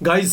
Guys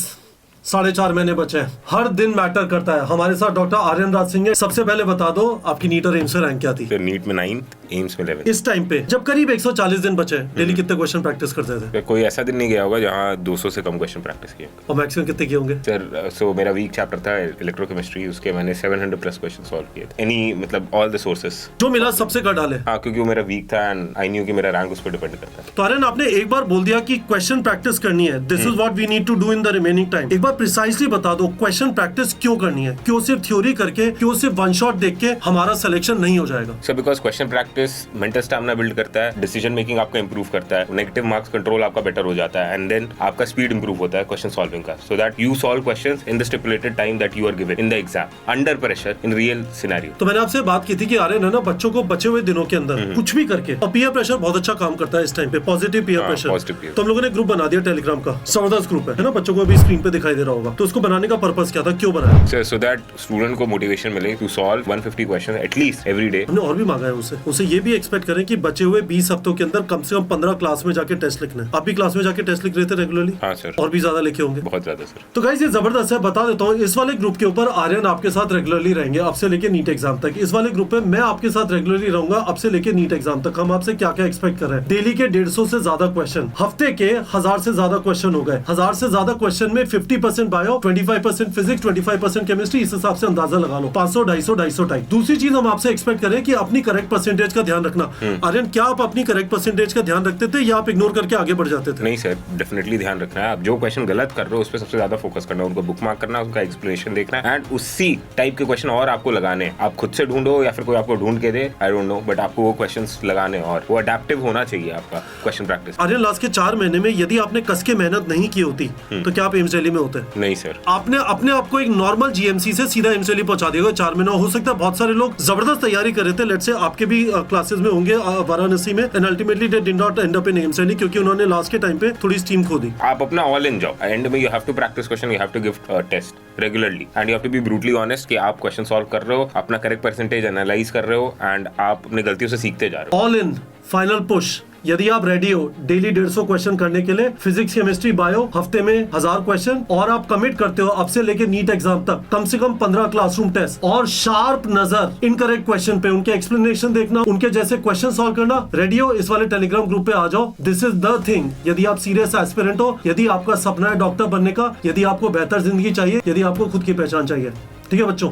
4.5 महीने बचे हैं। हर दिन मैटर करता है। हमारे साथ डॉक्टर आर्यन राज सिंह है। सबसे पहले बता दो आपकी नीट और एम्स में रैंक क्या थी? नीट में 9, एम्स में 11। इस टाइम पे जब करीब 140 दिन बचे हैं, डेली कितने क्वेश्चन प्रैक्टिस करते थे? कोई ऐसा दिन नहीं गया होगा जहाँ 200 से कम क्वेश्चन प्रैक्टिस किए। और मैक्सिमम कितने किए होंगे? सर सो मेरा वीक चैप्टर था इलेक्ट्रोकेमिस्ट्री, उसके मैंने 700 प्लस क्वेश्चन सॉल्व किए थे। एनी मतलब ऑल द सोर्सेस जो मिला सबसे कर डाले। हाँ, क्योंकि वो मेरा वीक था एंड आई न्यू कि मेरा रैंक उस पर डिपेंड करता है। तो आर्यन आपने एक बार बोल दिया कि क्वेश्चन प्रैक्टिस करनी है, this is what we need to do in the remaining time. एक बार प्रिसाइसली बता दो क्वेश्चन प्रैक्टिस क्यों करनी है? क्यों सिर्फ थ्योरी करके, क्यों सिर्फ वन शॉट देख के हमारा सिलेक्शन नहीं हो जाएगा? Sir because question practice mental stamina build करता है, डिसीजन मेकिंग आपका इंप्रूव करता है, नेगेटिव मार्क्स कंट्रोल आपका बेटर हो जाता है, एंड देन आपका स्पीड इंप्रूव होता है क्वेश्चन सॉल्विंग का, so that you solve questions in the stipulated time that you are given in the exam under pressure in real scenario. तो मैंने आपसे बात की थी कि आर्यन है ना, बच्चों को बचे हुए दिनों के अंदर कुछ भी करके, और पीयर प्रेशर बहुत अच्छा काम करता है इस टाइम पे, पॉजिटिव पीयर प्रेशर। तो हम लोगों ने ग्रुप बना दिया टेलीग्राम का, जबरदस्त ग्रुप है ना, बच्चों को अभी स्क्रीन पे दिखाई दे रहा होगा। तो उसको बनाने का पर्पस क्या था, क्यों बनाया? सो दैट स्टूडेंट को मोटिवेशन मिले to solve 150 question at least every day. हमने और भी मांगा है उनसे ये भी एक्सपेक्ट करें कि बचे हुए 20 हफ्तों के अंदर कम से कम 15 क्लास में जाके टेस्ट लिखना है। आप भी क्लास में जाके टेस्ट लिख रहे थे रेगुलरली? हाँ सर। और भी ज्यादा लिखे होंगे? बहुत ज्यादा सर। तो गाइस ये जबरदस्त है, बता देता हूँ। इस वाले ग्रुप के ऊपर आर्यन आपके साथ रेगुलरली रहेंगे अब से लेके नीट एग्जाम तक। इस वाले ग्रुप में मैं आपके साथ रेगुलरली रहूंगा अब से लेके नीट एग्जाम तक। हम आपसे क्या क्या एक्सपेक्ट कर रहे हैं? डेली के 150 से ज्यादा क्वेश्चन, हफ्ते के 1000 से ज्यादा क्वेश्चन हो गए। 1000 से ज्यादा क्वेश्चन में 50% बायो, 25% फिजिक्स, 25% केमिस्ट्री। इस हिसाब से अंदाजा लगा लो 500, 250 टाइप। दूसरी चीज हम आपसे एक्सपेक्ट करें कि अपनी करेक्ट परसेंटेज का ध्यान रखना। आर्यन क्या आप अपनी करेक्ट परसेंटेज का ध्यान रखते थे या आप इग्नोर करके आगे बढ़ जाते थे? नहीं सर, डेफिनेटली ध्यान रखना है। आप जो क्वेश्चन गलत कर रहे हो उस पर सबसे ज्यादा फोकस करना है, उनको बुक मार्क करना है, उनका एक्सप्लेनेशन देखना है, एंड उसी टाइप के क्वेश्चन और आपको लगाने हैं। आप खुद से ढूंढो या फिर कोई आपको ढूंढ के दे, आई डोंट नो, बट आपको वो क्वेश्चंस लगाने और वो अडैप्टिव होना चाहिए आपका क्वेश्चन प्रैक्टिस। आर्यन लास्ट के 4 महीने में यदि आपने कस के मेहनत नहीं की होती तो क्या आप एम्स दिल्ली में होते? नहीं सर। आपने अपने आप को एक नॉर्मल जीएमसी से सीधा एम्स दिल्ली पहुंचा दिया 4 महीना। हो सकता है बहुत सारे लोग जबरदस्त तैयारी कर रहे थे, लेट्स से आपके भी क्लासेस में होंगे वाराणसी में, and ultimately they did not and up in AIIMS Delhi क्योंकि उन्होंने लास्ट के टाइम पे थोड़ी स्टीम खो दी। आप अपना ऑल इन जाओ, एंड में you have to practice question, you have to give test regularly, and you have to be brutally honest कि आप क्वेश्चन सॉल्व कर रहे हो, अपना करेक्ट परसेंटेज एनालाइज कर रहे हो, एंड आप अपनी गलतियों से सीखते जा रहे हो। All in, final push. यदि आप रेडी हो डेली 150 क्वेश्चन करने के लिए, फिजिक्स, केमिस्ट्री, बायो, हफ्ते में 1000 क्वेश्चन, और आप कमिट करते हो अब से लेके नीट एग्जाम तक कम से कम 15 क्लासरूम टेस्ट, और शार्प नजर इनकरेक्ट क्वेश्चन पे, उनके एक्सप्लेनेशन देखना, उनके जैसे क्वेश्चन सॉल्व करना, रेडी हो इस वाले टेलीग्राम ग्रुप पे आ जाओ। This is the thing. यदि आप सीरियस एस्पिरेंट हो, यदि आपका सपना है डॉक्टर बनने का, यदि आपको बेहतर जिंदगी चाहिए, यदि आपको खुद की पहचान चाहिए, ठीक है बच्चों।